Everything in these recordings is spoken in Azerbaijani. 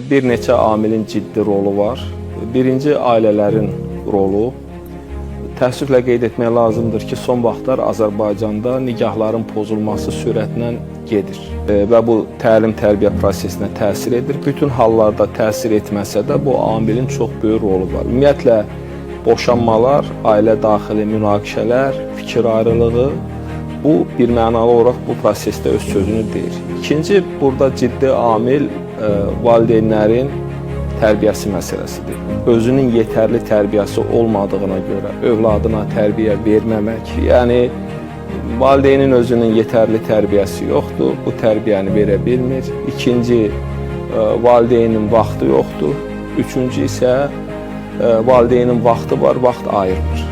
bir neçə amilin ciddi rolu var. Birinci, ailələrin rolu. Təəssüflə qeyd etmək lazımdır ki, son vaxtlar Azərbaycanda nikahların pozulması sürətlə gedir və bu təlim-tərbiyə prosesinə təsir edir. Bütün hallarda təsir etməsə də bu amilin çox böyük rolu var. Ümumiyyətlə, boşanmalar, ailə daxili münaqişələr, fikir ayrılığı, bu bir mənalı olaraq bu prosesdə öz sözünü deyir. İkinci, burada ciddi amil valideynlərin tərbiyəsi məsələsidir. Özünün yetərli tərbiyəsi olmadığına görə övladına tərbiyə verməmək, yəni valideynin özünün yetərli tərbiyəsi yoxdur, bu tərbiyəni verə bilmir. İkinci, valideynin vaxtı yoxdur. Üçüncü isə valideynin vaxtı var, vaxt ayırmır.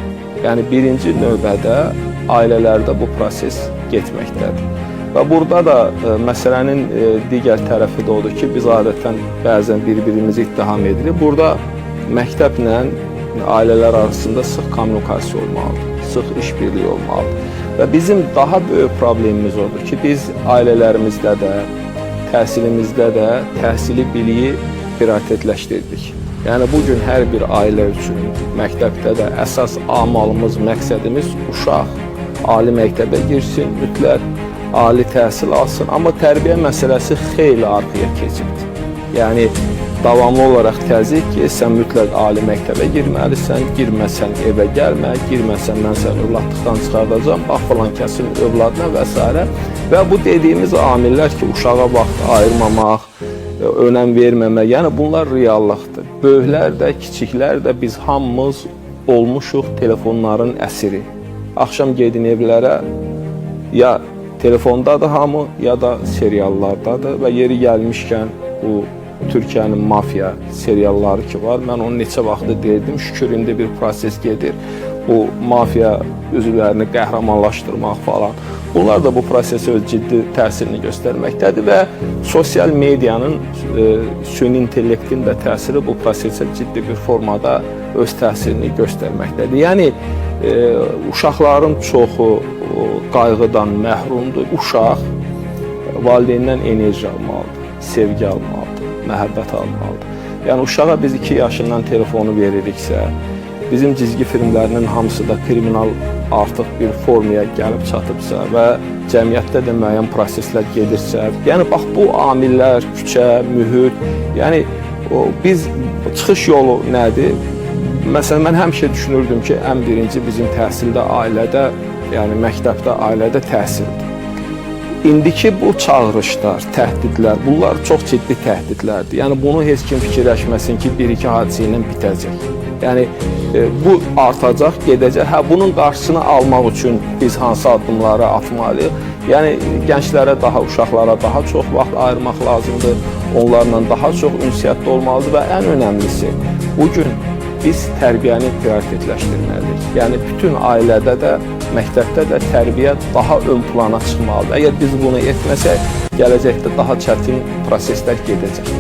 Yəni birinci növbədə ailələrdə bu proses getməkdədir. Və burada da məsələnin digər tərəfi də odur ki, biz adətən bəzən bir-birimizi ittiham edirik. Burada məktəblə ailələr arasında sıx kommunikasiya olmalıdır, sıx işbirliyi olmalıdır. Və bizim daha böyük problemimiz odur ki, biz ailələrimizdə də, təhsilimizdə də təhsili biliyi prioritetləşdirdik. Yəni bugün hər bir ailə üçün məktəbdə də əsas amalımız, məqsədimiz uşaq ali məktəbə girsin, mütləq ali təhsil alsın, amma tərbiyə məsələsi xeyli arxaya keçibdir. Yəni, davamlı olaraq təzyiq ki, sən mütləq ali məktəbə girməlisən, girməsən evə gəlmə, girməsən mən səni övladlıqdan çıxardacam, bax falan kəsin övladına və s. Və bu dediyimiz amillər ki, uşağa vaxt ayırmamaq, önəm verməmək, yəni bunlar reallıqdır. Böyüklər də, kiçiklər də biz hamımız olmuşuq telefonların əsiri. Axşam gedin evlərə, ya telefondadır hamı, ya da seriallardadır və yeri gəlmişkən bu Türkiyənin mafiya serialları ki var, mən onu neçə vaxtı deyirdim, şükür indi bir proses gedir, bu mafiya üzvlərini qəhrəmanlaşdırmaq falan. Bunlar da bu prosesə öz ciddi təsirini göstərməkdədir və sosial medianın, süni intellektin də təsiri bu prosesə ciddi bir formada öz təsirini göstərməkdədir. Yəni, uşaqların çoxu qayğıdan məhrumdur. Uşaq valideyndən enerji almalıdır, sevgi almalıdır, məhəbbət almalıdır. Yəni, uşağa biz 2 yaşından telefonu veririksə, bizim cizgi filmlərinin hamısı da kriminal artıq bir formaya gəlib çatıbsa və cəmiyyətdə də müəyyən proseslər gedirsə, yəni bax bu amillər, küçə, mühit, yəni biz çıxış yolu nədir? Məsələn, mən həmişə düşünürdüm ki, ən birinci bizim təhsildə, ailədə, yəni məktəbdə, ailədə təhsildir. İndiki bu çağırışlar, təhdidlər, bunlar çox ciddi təhdidlərdir. Yəni bunu heç kim fikirləşməsin ki, 1-2 hadisə ilə bitəcək. Yəni bu artacaq, gedəcək. Hə, bunun qarşısını almaq üçün biz hansı addımları atmalıyıq? Yəni gənclərə daha, uşaqlara daha çox vaxt ayırmaq lazımdır. Onlarla daha çox ünsiyyətdə olmalıdır və ən önəmlisi, bugün biz tərbiyəni prioritetləşdirməliyik. Yəni bütün ailədə də, məktəbdə də tərbiyə daha ön plana çıxmalıdır. Əgər biz bunu etməsək, gələcəkdə daha çətin proseslər gedəcək.